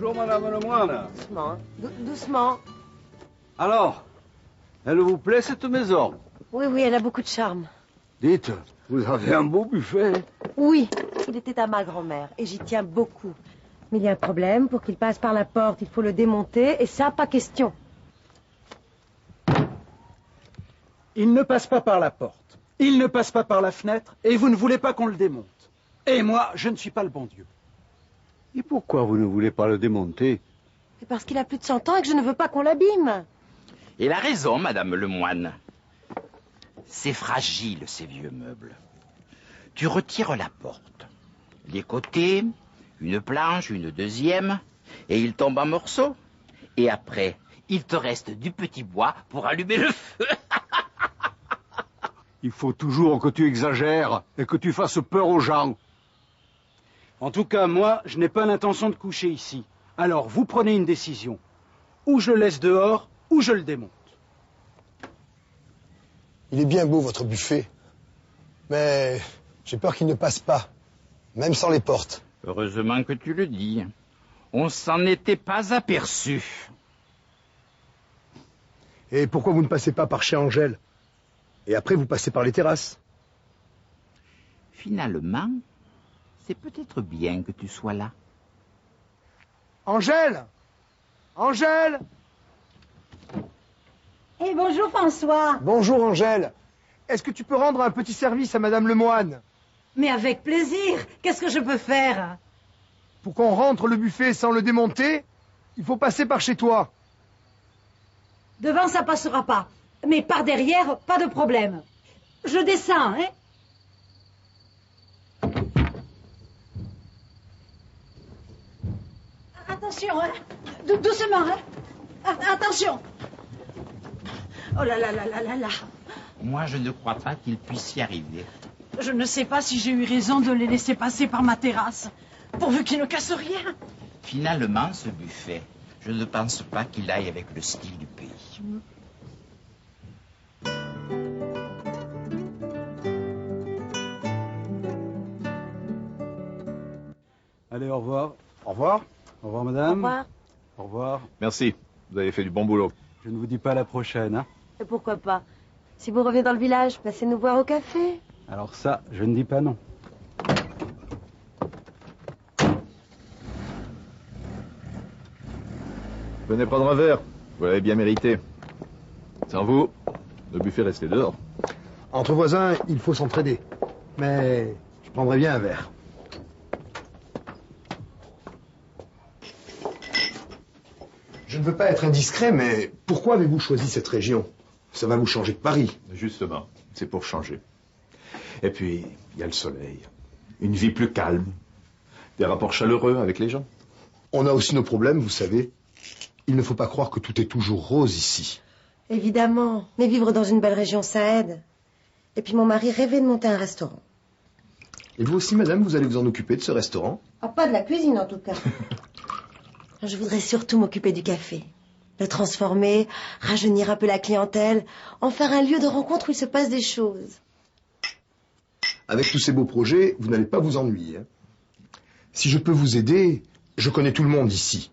Bonjour, Madame Lemoine. Doucement, hein. Doucement. Alors, elle vous plaît, cette maison? Oui, oui, elle a beaucoup de charme. Dites, vous avez un beau buffet. Oui, il était à ma grand-mère et j'y tiens beaucoup. Mais il y a un problème, pour qu'il passe par la porte, il faut le démonter et ça, pas question. Il ne passe pas par la porte, il ne passe pas par la fenêtre et vous ne voulez pas qu'on le démonte. Et moi, je ne suis pas le bon Dieu. Et pourquoi vous ne voulez pas le démonter? C'est parce qu'il a plus de 100 ans et que je ne veux pas qu'on l'abîme. Il a raison, Madame Lemoine. C'est fragile, ces vieux meubles. Tu retires la porte, les côtés, une planche, une deuxième, et ils tombent en morceaux. Et après, il te reste du petit bois pour allumer le feu. Il faut toujours que tu exagères et que tu fasses peur aux gens. En tout cas, moi, je n'ai pas l'intention de coucher ici. Alors, vous prenez une décision. Ou je le laisse dehors, ou je le démonte. Il est bien beau, votre buffet. Mais j'ai peur qu'il ne passe pas, même sans les portes. Heureusement que tu le dis. On s'en était pas aperçu. Et pourquoi vous ne passez pas par chez Angèle? Et après, vous passez par les terrasses. Finalement, c'est peut-être bien que tu sois là. Angèle! Angèle! Eh, bonjour François. Bonjour Angèle. Est-ce que tu peux rendre un petit service à Madame Lemoine? Mais avec plaisir. Qu'est-ce que je peux faire? Pour qu'on rentre le buffet sans le démonter, il faut passer par chez toi. Devant, ça passera pas. Mais par derrière, pas de problème. Je descends, hein? Attention, hein? Doucement, hein? Attention. Oh là là là là là là. Moi, je ne crois pas qu'il puisse y arriver. Je ne sais pas si j'ai eu raison de les laisser passer par ma terrasse, pourvu qu'ils ne cassent rien. Finalement, ce buffet, je ne pense pas qu'il aille avec le style du pays. Allez, au revoir. Au revoir. Au revoir, madame. Au revoir. Au revoir. Merci, vous avez fait du bon boulot. Je ne vous dis pas la prochaine, hein. Et pourquoi pas? Si vous revenez dans le village, passez nous voir au café. Alors ça, je ne dis pas non. Venez prendre un verre, vous l'avez bien mérité. Sans vous, le buffet restait dehors. Entre voisins, il faut s'entraider. Mais je prendrais bien un verre. Je ne veux pas être indiscret, mais pourquoi avez-vous choisi cette région? Ça va vous changer de Paris. Justement, c'est pour changer. Et puis, il y a le soleil, une vie plus calme, des rapports chaleureux avec les gens. On a aussi nos problèmes, vous savez. Il ne faut pas croire que tout est toujours rose ici. Évidemment. Mais vivre dans une belle région, ça aide. Et puis mon mari rêvait de monter un restaurant. Et vous aussi, madame, vous allez vous en occuper de ce restaurant? Ah, pas de la cuisine, en tout cas. Je voudrais surtout m'occuper du café. Le transformer, rajeunir un peu la clientèle, en faire un lieu de rencontre où il se passe des choses. Avec tous ces beaux projets, vous n'allez pas vous ennuyer. Hein. Si je peux vous aider, je connais tout le monde ici.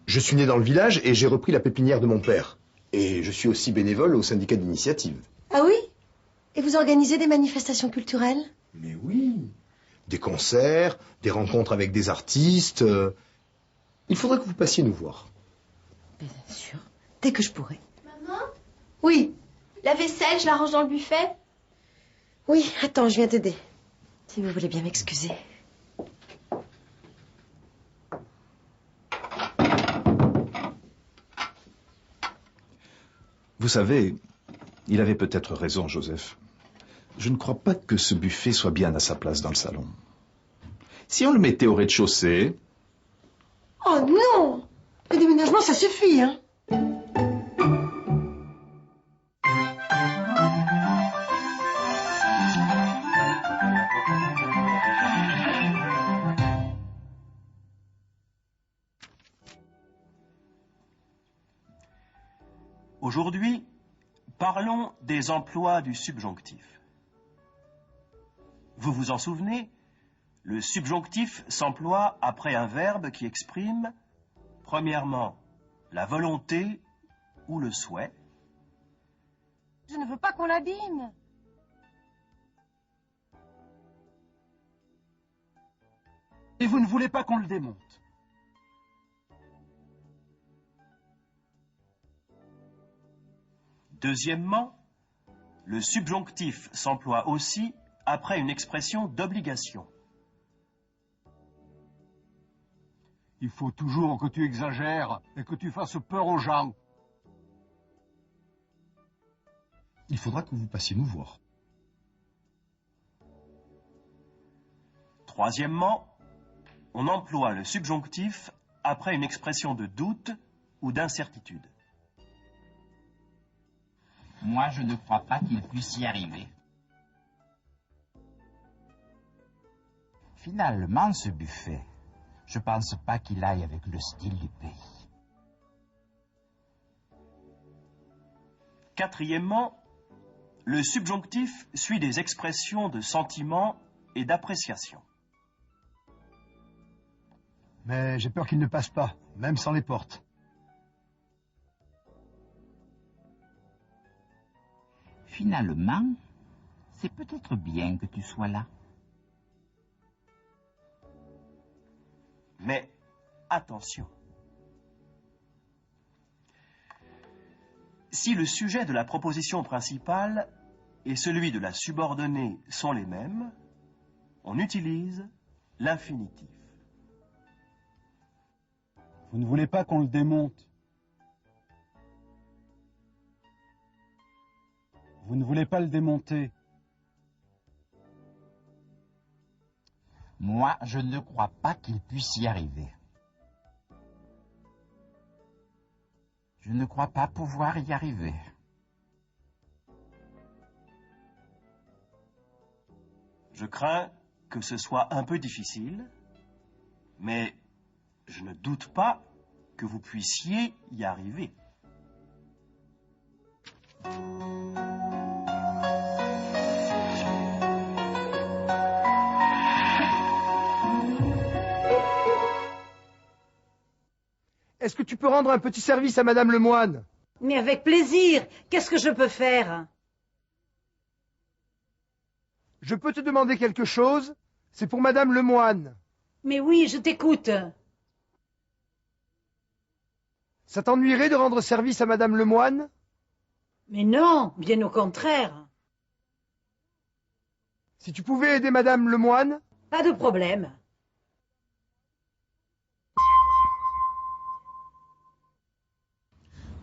Je suis né dans le village et j'ai repris la pépinière de mon père. Et je suis aussi bénévole au syndicat d'initiative. Ah oui? Et vous organisez des manifestations culturelles? Mais oui. Des concerts, des rencontres avec des artistes. Il faudrait que vous passiez nous voir. Bien sûr. Dès que je pourrai. Maman, Oui. la vaisselle, je la range dans le buffet? Oui, attends, je viens t'aider. Si vous voulez bien m'excuser. Vous savez, il avait peut-être raison, Joseph. Je ne crois pas que ce buffet soit bien à sa place dans le salon. Si on le mettait au rez-de-chaussée... Oh non! Le déménagement, ça suffit, hein? Aujourd'hui, parlons des emplois du subjonctif. Vous vous en souvenez? Le subjonctif s'emploie après un verbe qui exprime Premièrement, la volonté ou le souhait. Je ne veux pas qu'on l'abîme. Et vous ne voulez pas qu'on le démonte. Deuxièmement, le subjonctif s'emploie aussi après une expression d'obligation. Il faut toujours que tu exagères et que tu fasses peur aux gens. Il faudra que vous passiez nous voir. Troisièmement, on emploie le subjonctif après une expression de doute ou d'incertitude. Moi, je ne crois pas qu'il puisse y arriver. Finalement, ce buffet, je pense pas qu'il aille avec le style du pays. Quatrièmement, le subjonctif suit des expressions de sentiment et d'appréciation. Mais j'ai peur qu'il ne passe pas, même sans les portes. Finalement, c'est peut-être bien que tu sois là. Mais attention. Si le sujet de la proposition principale et celui de la subordonnée sont les mêmes, on utilise l'infinitif. Vous ne voulez pas qu'on le démonte. Vous ne voulez pas le démonter. Moi, je ne crois pas qu'il puisse y arriver. Je ne crois pas pouvoir y arriver. Je crains que ce soit un peu difficile, mais je ne doute pas que vous puissiez y arriver. Est-ce que tu peux rendre un petit service à Madame Lemoine? Mais avec plaisir. Qu'est-ce que je peux faire? Je peux te demander quelque chose? C'est pour Madame Lemoine. Mais oui, je t'écoute. Ça t'ennuierait de rendre service à Madame Lemoine? Mais non, bien au contraire. Si tu pouvais aider Madame Lemoine? Pas de problème.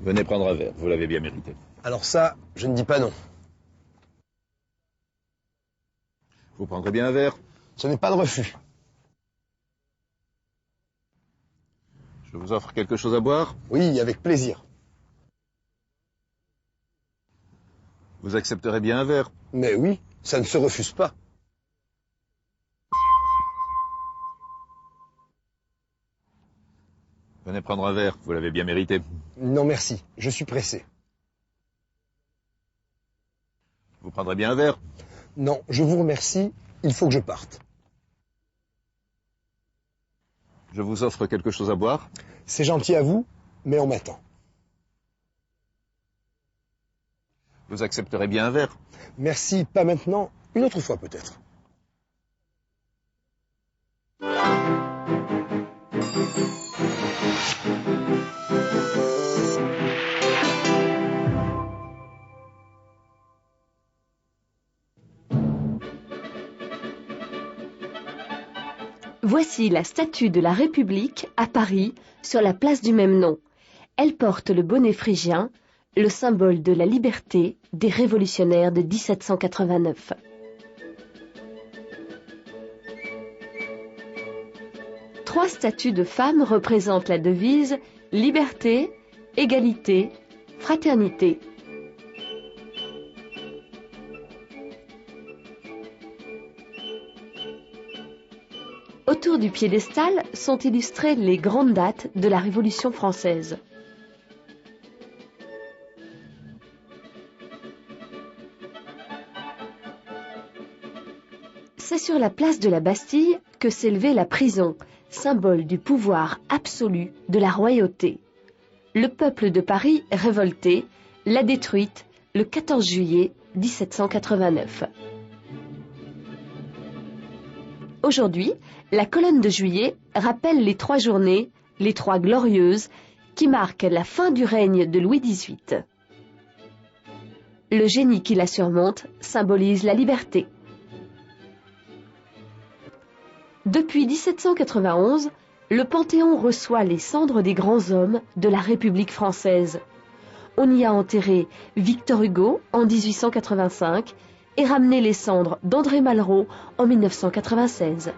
Venez prendre un verre, vous l'avez bien mérité. Alors ça, je ne dis pas non. Vous prendrez bien un verre? Ce n'est pas de refus. Je vous offre quelque chose à boire? Oui, avec plaisir. Vous accepterez bien un verre? Mais oui, ça ne se refuse pas. Venez prendre un verre, vous l'avez bien mérité. Non merci, je suis pressé. Vous prendrez bien un verre? Non, je vous remercie, il faut que je parte. Je vous offre quelque chose à boire? C'est gentil à vous, mais on m'attend. Vous accepterez bien un verre? Merci, pas maintenant, une autre fois peut-être. Voici la statue de la République à Paris, sur la place du même nom. Elle porte le bonnet phrygien, le symbole de la liberté des révolutionnaires de 1789. Trois statues de femmes représentent la devise « Liberté, égalité, fraternité ». Autour du piédestal sont illustrées les grandes dates de la Révolution française. C'est sur la place de la Bastille que s'élevait la prison, symbole du pouvoir absolu de la royauté. Le peuple de Paris, révolté, l'a détruite le 14 juillet 1789. Aujourd'hui, la colonne de juillet rappelle les 3 journées, les 3 glorieuses, qui marquent la fin du règne de Louis XVIII. Le génie qui la surmonte symbolise la liberté. Depuis 1791, le Panthéon reçoit les cendres des grands hommes de la République française. On y a enterré Victor Hugo en 1885 et ramené les cendres d'André Malraux en 1996.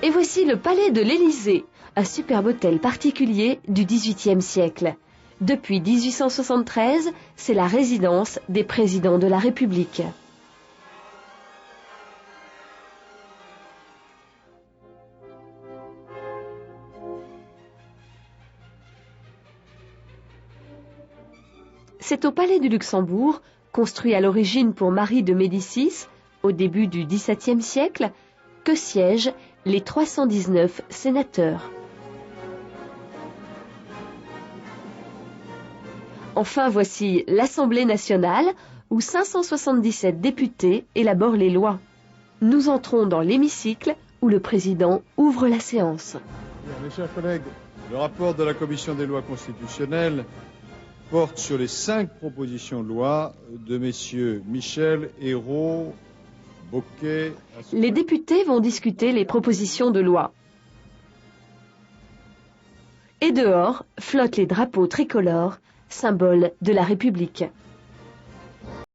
Et voici le palais de l'Élysée, un superbe hôtel particulier du XVIIIe siècle. Depuis 1873, c'est la résidence des présidents de la République. C'est au palais du Luxembourg, construit à l'origine pour Marie de Médicis, au début du XVIIe siècle, que siègent les 319 sénateurs. Enfin, voici l'Assemblée nationale, où 577 députés élaborent les lois. Nous entrons dans l'hémicycle, où le président ouvre la séance. Mes chers collègues, le rapport de la Commission des lois constitutionnelles porte sur les 5 propositions de loi de messieurs Michel, Ayrault, Bocquet... Les députés vont discuter les propositions de loi. Et dehors flottent les drapeaux tricolores, symbole de la République.